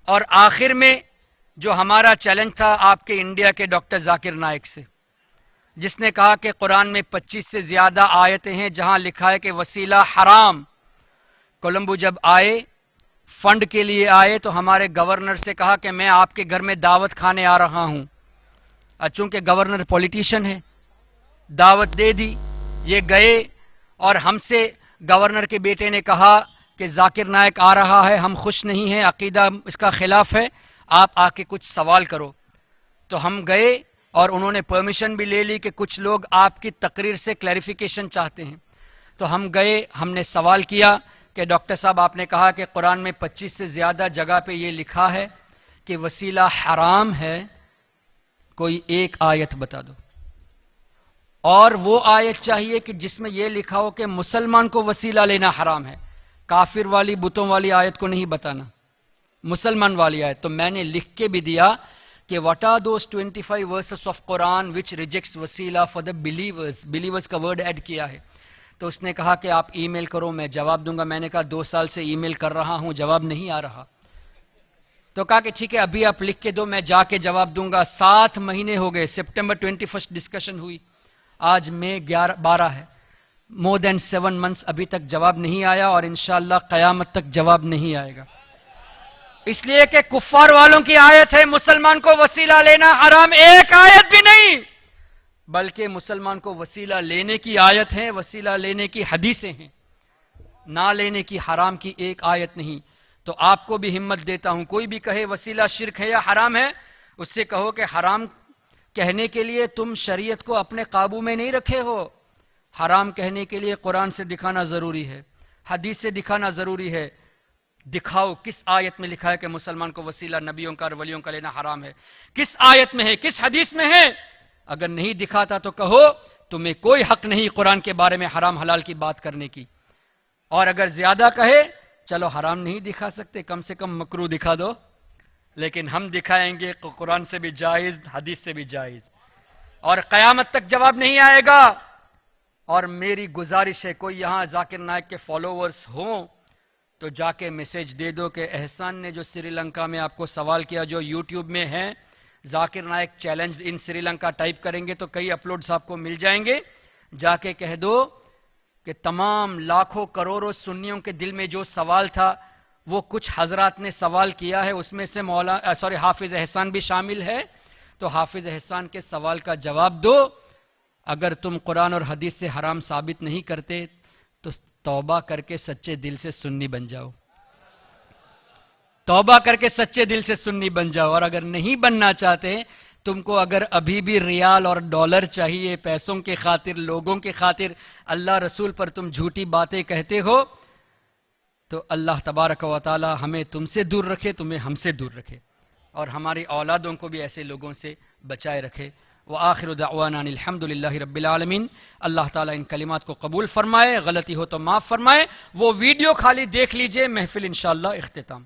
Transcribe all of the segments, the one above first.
اور آخر میں جو ہمارا چیلنج تھا آپ کے انڈیا کے ڈاکٹر ذاکر نائک سے، جس نے کہا کہ قرآن میں 25 سے زیادہ آیتیں ہیں جہاں لکھا ہے کہ وسیلہ حرام۔ کولمبو جب آئے فنڈ کے لیے آئے تو ہمارے گورنر سے کہا کہ میں آپ کے گھر میں دعوت کھانے آ رہا ہوں، چونکہ گورنر پولیٹیشین ہے، دعوت دے دی، یہ گئے اور ہم سے گورنر کے بیٹے نے کہا کہ ذاکر نائک آ رہا ہے، ہم خوش نہیں ہیں، عقیدہ اس کا خلاف ہے، آپ آ کے کچھ سوال کرو۔ تو ہم گئے اور انہوں نے پرمیشن بھی لے لی کہ کچھ لوگ آپ کی تقریر سے کلیریفیکیشن چاہتے ہیں۔ تو ہم گئے، ہم نے سوال کیا کہ ڈاکٹر صاحب آپ نے کہا کہ قرآن میں 25 سے زیادہ جگہ پہ یہ لکھا ہے کہ وسیلہ حرام ہے، کوئی ایک آیت بتا دو، اور وہ آیت چاہیے کہ جس میں یہ لکھا ہو کہ مسلمان کو وسیلہ لینا حرام ہے، کافر والی بتوں والی آیت کو نہیں بتانا، مسلمان والی آیت۔ تو میں نے لکھ کے بھی دیا کہ what are those 25 verses of Quran which rejects وسیلہ for the believers کا ورڈ ایڈ کیا ہے۔ تو اس نے کہا کہ آپ ای میل کرو میں جواب دوں گا۔ میں نے کہا 2 سال سے ای میل کر رہا ہوں، جواب نہیں آ رہا۔ تو کہا کہ ٹھیک ہے ابھی آپ لکھ کے دو، میں جا کے جواب دوں گا۔ 7 مہینے ہو گئے، سپٹمبر 21 ڈسکشن ہوئی، آج مئی 12 ہے، مور دین 7 months ابھی تک جواب نہیں آیا، اور انشاءاللہ قیامت تک جواب نہیں آئے گا، اس لیے کہ کفار والوں کی آیت ہے مسلمان کو وسیلہ لینا حرام، ایک آیت بھی نہیں، بلکہ مسلمان کو وسیلہ لینے کی آیت ہے، وسیلہ لینے کی حدیثیں ہیں، نہ لینے کی حرام کی ایک آیت نہیں۔ تو آپ کو بھی ہمت دیتا ہوں، کوئی بھی کہے وسیلہ شرک ہے یا حرام ہے، اس سے کہو کہ حرام کہنے کے لیے تم شریعت کو اپنے قابو میں نہیں رکھے ہو، حرام کہنے کے لیے قرآن سے دکھانا ضروری ہے، حدیث سے دکھانا ضروری ہے۔ دکھاؤ کس آیت میں لکھا ہے کہ مسلمان کو وسیلہ نبیوں کا اور ولیوں کا لینا حرام ہے، کس آیت میں ہے، کس حدیث میں ہے؟ اگر نہیں دکھاتا تو کہو تمہیں کوئی حق نہیں قرآن کے بارے میں حرام حلال کی بات کرنے کی، اور اگر زیادہ کہے چلو حرام نہیں دکھا سکتے، کم سے کم مکروہ دکھا دو، لیکن ہم دکھائیں گے قرآن سے بھی جائز، حدیث سے بھی جائز، اور قیامت تک جواب نہیں آئے گا۔ اور میری گزارش ہے کوئی یہاں ذاکر نائک کے فالوورز ہوں تو جا کے میسج دے دو کہ احسان نے جو سری لنکا میں آپ کو سوال کیا، جو یوٹیوب میں ہے Zakir Naik challenge in Sri Lanka type کریں گے تو کئی اپلوڈز آپ کو مل جائیں گے، جا کے کہہ دو کہ تمام لاکھوں کروڑوں سنیوں کے دل میں جو سوال تھا وہ کچھ حضرات نے سوال کیا ہے، اس میں سے حافظ احسان بھی شامل ہے، تو حافظ احسان کے سوال کا جواب دو۔ اگر تم قرآن اور حدیث سے حرام ثابت نہیں کرتے تو توبہ کر کے سچے دل سے سنی بن جاؤ، توبہ کر کے سچے دل سے سنی بن جاؤ۔ اور اگر نہیں بننا چاہتے، تم کو اگر ابھی بھی ریال اور ڈالر چاہیے، پیسوں کے خاطر، لوگوں کے خاطر اللہ رسول پر تم جھوٹی باتیں کہتے ہو، تو اللہ تبارک و تعالی ہمیں تم سے دور رکھے، تمہیں ہم سے دور رکھے، اور ہماری اولادوں کو بھی ایسے لوگوں سے بچائے رکھے۔ وآخر دعوانا الحمدللہ رب العالمین۔ اللہ تعالیٰ ان کلمات کو قبول فرمائے، غلطی ہو تو معاف فرمائے۔ وہ ویڈیو خالی دیکھ لیجئے، محفل انشاءاللہ اختتام۔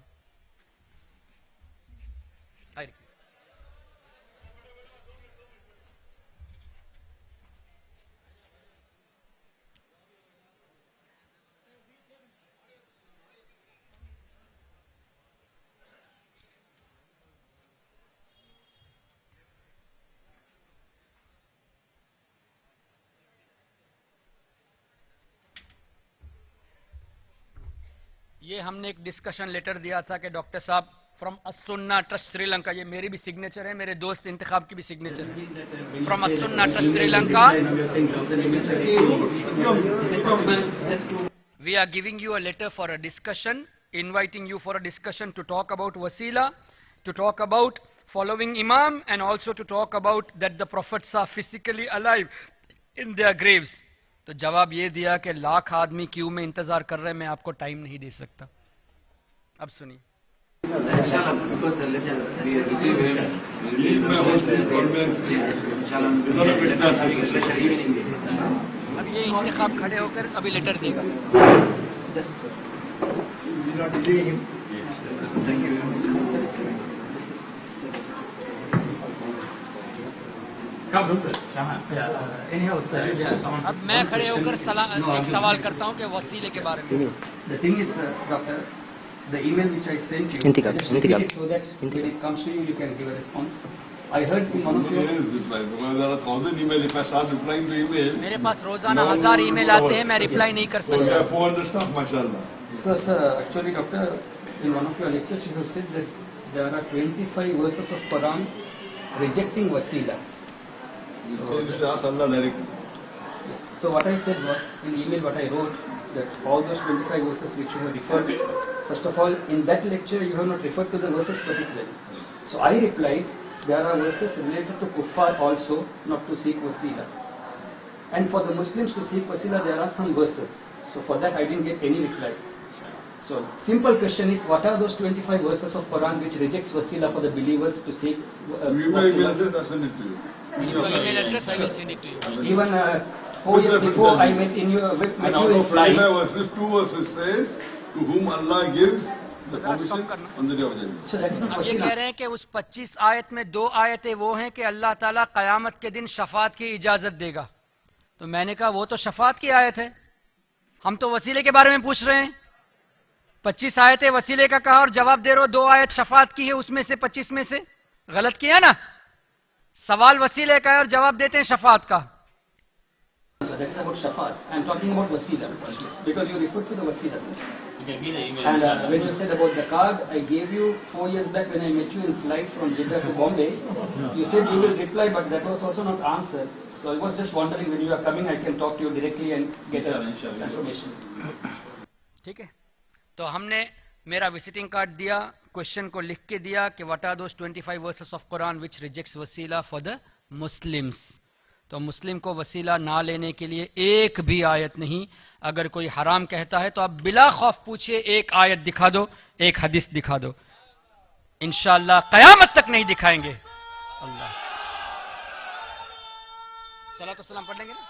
یہ ہم نے ایک ڈسکشن لیٹر دیا تھا کہ ڈاکٹر صاحب فرام السنہ ٹرسٹ سری لنکا، یہ میری بھی سگنیچر ہے، میرے دوست انتخاب کی بھی سگنیچر ہے، from Alsunnah trust Sri Lanka we are giving you a letter for a discussion, inviting you for a discussion to talk about wasila, to talk about following imam, and also to talk about that the prophets are physically alive in their graves. تو جواب یہ دیا کہ لاکھ آدمی کیوں میں انتظار کر رہے ہیں، میں آپ کو ٹائم نہیں دے سکتا۔ اب سنیے، اب یہ انتخاب کھڑے ہو کر ابھی لیٹر دے گا۔ اب میں کھڑے ہو کر ایک سوال کرتا ہوں کہ وسیلے کے بارے میں۔ the email which I sent you, Intikab, I just repeat intikab. it so that when it comes to you, you can give a response. I heard in one of your... There are 1,000 email. If I start replying to email, میرے پاس روزانہ 1000 ای میل آتے ہیں, میں reply نہیں کر so we سکتا. have 400 stuff, mashallah. Sir, actually, doctor, in one of your lectures you have said that there are 25 verses of Quran rejecting wasila. So you should ask Allah directly. Yes. So what I said was, in email what I wrote, that all those 25 verses which you have referred, first of all, in that lecture you have not referred to the verses particularly. So I replied, there are verses related to kuffar also, not to seek wasila. And for the Muslims to seek wasila, there are some verses. So for that I didn't get any reply. So simple question is, what are those 25 verses of Quran which rejects wasila for the believers to seek You may email address, I'll send it to you. Your email address, I will send it to you. Even 4 years before I met in your met And you out in of flight. 25 verses, 2 verses says, to whom Allah gives the permission on the day of judgment. So that is not اب یہ کہہ wasila. رہے ہیں کہ اس 25 آیت میں 2 آیتیں وہ ہیں کہ اللہ تعالیٰ قیامت کے دن شفاعت کی اجازت دے گا. تو میں نے کہا وہ تو شفاعت کی آیت ہے, ہم تو وسیلے کے بارے میں پوچھ رہے ہیں. 25 آیتیں وسیلے کا کہا اور جواب دے رہے ہو 2 آیت شفاعت کی ہے اس میں سے 25 میں سے. غلط کیا نا, سوال وسیلے کا ہے اور جواب دیتے ہیں شفاعت کا. That is about shafaat. I am talking about wasila because you referred to the wasila. And when you said about the card, I gave you 4 years back when I met you in flight from Jeddah to Bombay. You said you will reply, but that was also not answered. So I was just wondering when you are coming, I can talk to you directly and get information. ٹھیک ہے, تو ہم نے میرا visiting card دیا, question کو لکھ کے دیا کہ what are those 25 verses of Quran which rejects wasila for the Muslims. تو مسلم کو وسیلہ نہ لینے کے لیے ایک بھی آیت نہیں. اگر کوئی حرام کہتا ہے تو آپ بلا خوف پوچھئے, ایک آیت دکھا دو, ایک حدیث دکھا دو, انشاءاللہ قیامت تک نہیں دکھائیں گے. اللہ صلاۃ والسلام پڑھ لیں گے نا.